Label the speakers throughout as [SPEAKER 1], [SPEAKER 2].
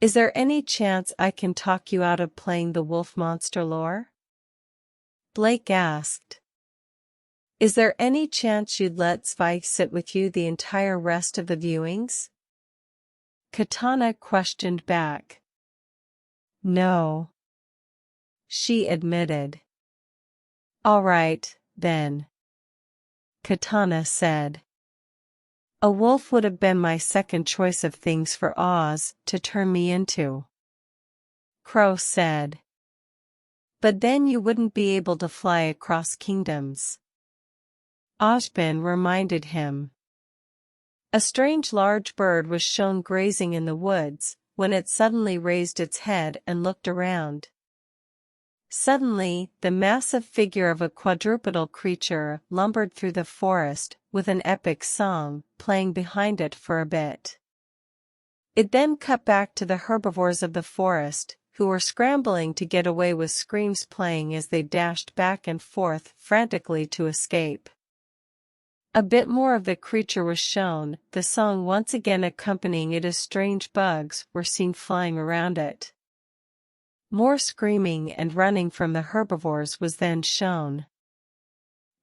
[SPEAKER 1] Is there any chance I can talk you out of playing the wolf monster lore? Blake asked. Is there any chance you'd let Spike sit with you the entire rest of the viewings? Katana questioned back. No. She admitted. All right, then. Katana said. A wolf would have been my second choice of things for Oz to turn me into. Crow said. But then you wouldn't be able to fly across kingdoms. Ozpin reminded him. A strange large bird was shown grazing in the woods, when it suddenly raised its head and looked around. Suddenly, the massive figure of a quadrupedal creature lumbered through the forest, with an epic song playing behind it for a bit. It then cut back to the herbivores of the forest, who were scrambling to get away with screams playing as they dashed back and forth frantically to escape. A bit more of the creature was shown, the song once again accompanying it as strange bugs were seen flying around it. More screaming and running from the herbivores was then shown.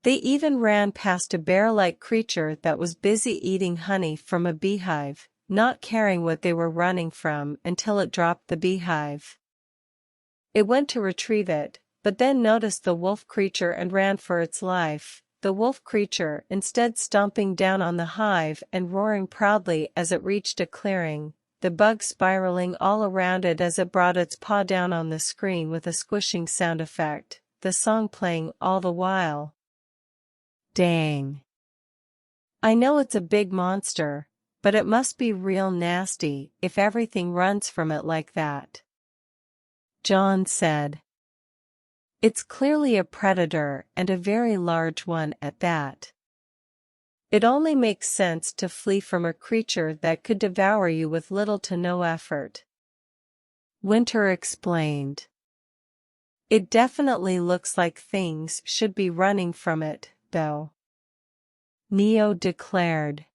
[SPEAKER 1] They even ran past a bear-like creature that was busy eating honey from a beehive, not caring what they were running from until it dropped the beehive. It went to retrieve it, but then noticed the wolf creature and ran for its life, the wolf creature instead stomping down on the hive and roaring proudly as it reached a clearing, the bug spiraling all around it as it brought its paw down on the screen with a squishing sound effect, the song playing all the while. Dang. I know it's a big monster, but it must be real nasty if everything runs from it like that. John said. It's clearly a predator and a very large one at that. It only makes sense to flee from a creature that could devour you with little to no effort. Winter explained. It definitely looks like things should be running from it, though. Neo declared.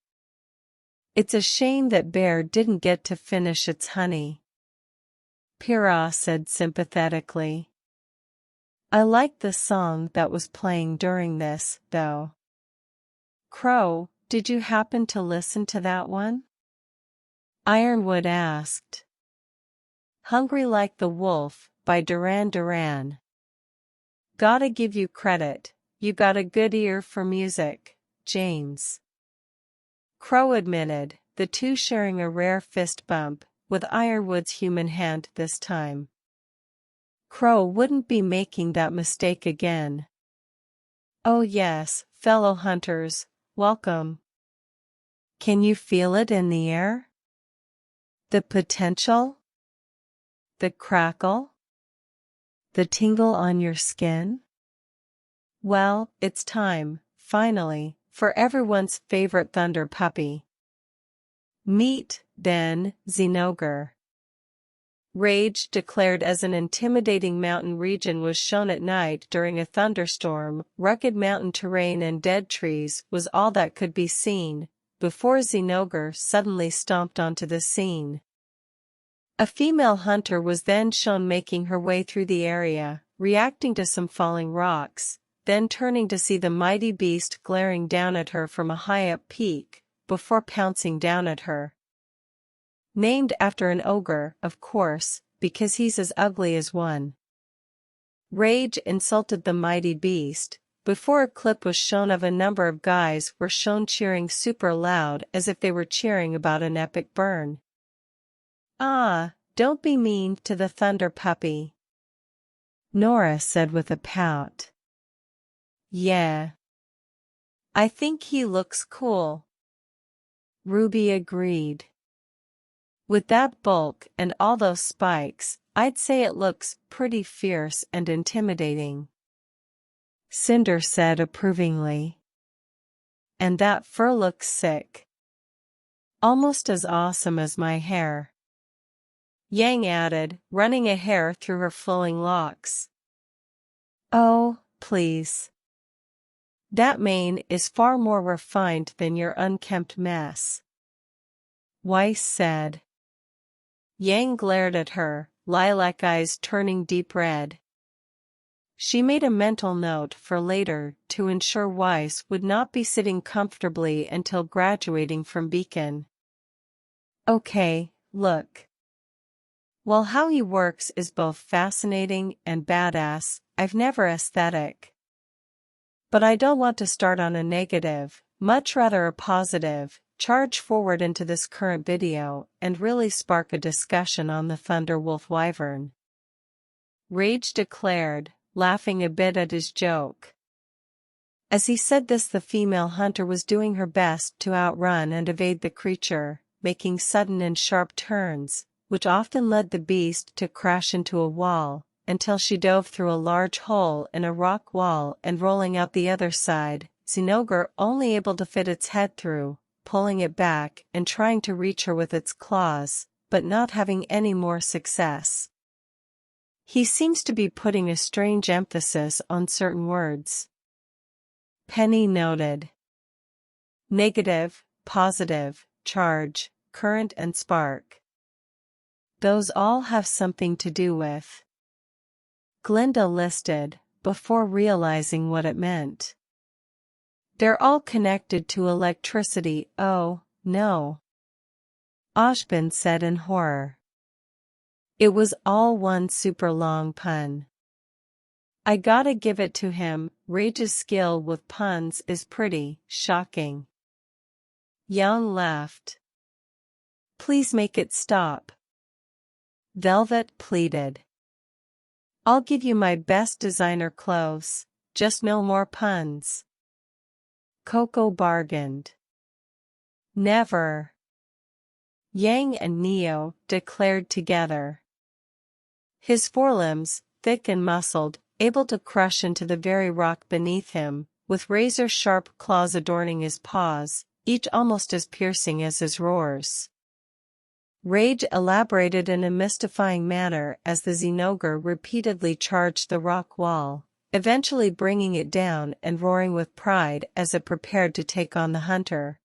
[SPEAKER 1] It's a shame that bear didn't get to finish its honey. Pyrrha said sympathetically. I liked the song that was playing during this, though. Crow, did you happen to listen to that one? Ironwood asked. Hungry Like the Wolf, by Duran Duran. Gotta give you credit, you got a good ear for music, James. Crow admitted, the two sharing a rare fist bump, with Ironwood's human hand this time. Crow wouldn't be making that mistake again. Oh yes, fellow hunters, welcome. Can you feel it in the air? The potential? The crackle? The tingle on your skin? Well, it's time, finally, for everyone's favorite thunder puppy. Meet, then, Zinogre. Rage declared as an intimidating mountain region was shown at night during a thunderstorm. Rugged mountain terrain and dead trees was all that could be seen, before Zinogre suddenly stomped onto the scene. A female hunter was then shown making her way through the area, reacting to some falling rocks, then turning to see the mighty beast glaring down at her from a high-up peak, before pouncing down at her. Named after an ogre, of course, because he's as ugly as one. Rage insulted the mighty beast, before a clip was shown of a number of guys were shown cheering super loud as if they were cheering about an epic burn. Ah, don't be mean to the thunder puppy, Nora said with a pout. Yeah. I think he looks cool, Ruby agreed. With that bulk and all those spikes, I'd say it looks pretty fierce and intimidating, Cinder said approvingly. And that fur looks sick. Almost as awesome as my hair, Yang added, running a hair through her flowing locks. Oh, please. That mane is far more refined than your unkempt mess, Weiss said. Yang glared at her, lilac eyes turning deep red. She made a mental note for later to ensure Weiss would not be sitting comfortably until graduating from Beacon. Okay, look. While how he works is both fascinating and badass, I've never aesthetic. But I don't want to start on a negative, much rather a positive, charge forward into this current video and really spark a discussion on the Thunderwolf Wyvern. Rage declared, laughing a bit at his joke. As he said this, the female hunter was doing her best to outrun and evade the creature, making sudden and sharp turns, which often led the beast to crash into a wall, until she dove through a large hole in a rock wall and rolling out the other side, Zinogre only able to fit its head through, pulling it back and trying to reach her with its claws, but not having any more success. He seems to be putting a strange emphasis on certain words. Penny noted. Negative, positive, charge, current and spark. Those all have something to do with. Glinda listed, before realizing what it meant. They're all connected to electricity. Oh, no. Ashbin said in horror. It was all one super long pun. I gotta give it to him, Rage's skill with puns is pretty shocking. Young laughed. Please make it stop. Velvet pleaded. I'll give you my best designer clothes, just no more puns. Coco bargained. Never. Yang and Neo declared together. His forelimbs, thick and muscled, able to crush into the very rock beneath him, with razor-sharp claws adorning his paws, each almost as piercing as his roars. Rage elaborated in a mystifying manner as the Zinogre repeatedly charged the rock wall, eventually bringing it down and roaring with pride as it prepared to take on the hunter.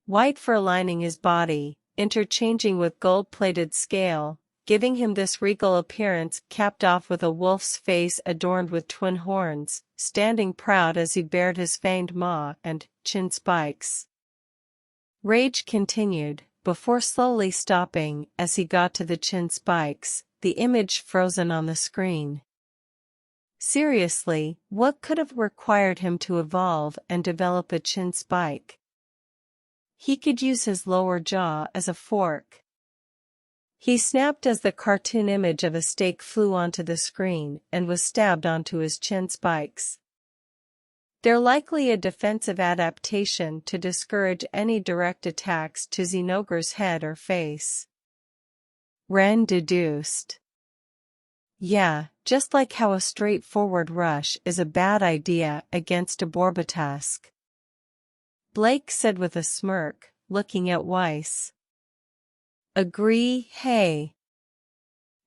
[SPEAKER 1] White fur lining his body, interchanging with gold-plated scale, giving him this regal appearance capped off with a wolf's face adorned with twin horns, standing proud as he bared his fanged maw and chin spikes. Rage continued, before slowly stopping as he got to the chin spikes, the image frozen on the screen. Seriously, what could have required him to evolve and develop a chin spike? He could use his lower jaw as a fork. He snapped as the cartoon image of a steak flew onto the screen and was stabbed onto his chin spikes. They're likely a defensive adaptation to discourage any direct attacks to Zinogre's head or face. Ren deduced. Yeah, just like how a straightforward rush is a bad idea against a Borbatusk. Blake said with a smirk, looking at Weiss. Agree, hey.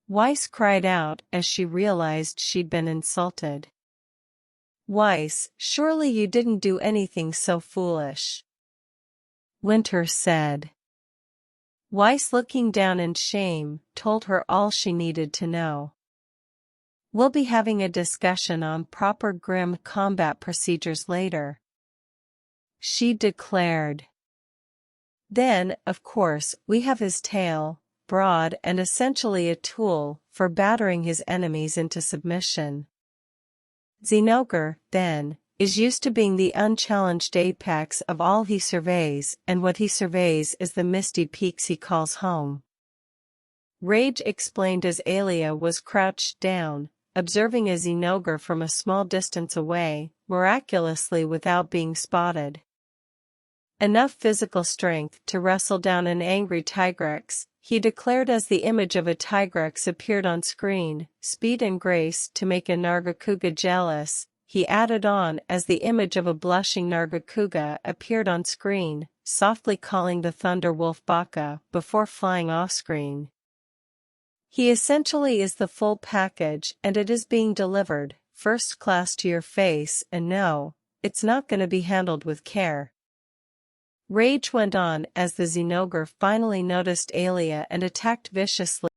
[SPEAKER 1] Weiss cried out as she realized she'd been insulted. Weiss, surely you didn't do anything so foolish. Winter said. Weiss, looking down in shame, told her all she needed to know. We'll be having a discussion on proper grim combat procedures later. She declared. Then, of course, we have his tail, broad and essentially a tool for battering his enemies into submission. Zinogre, then, is used to being the unchallenged apex of all he surveys, and what he surveys is the misty peaks he calls home. Rage explained as Alia was crouched down, observing a Zinogre from a small distance away, miraculously without being spotted. Enough physical strength to wrestle down an angry Tigrex, he declared as the image of a Tigrex appeared on screen, speed and grace to make a Nargacuga jealous. He added on as the image of a blushing Nargacuga appeared on screen, softly calling the Thunderwolf Baka before flying off-screen. He essentially is the full package and it is being delivered, first class to your face, and no, it's not going to be handled with care. Rage went on as the Zinogre finally noticed Alia and attacked viciously.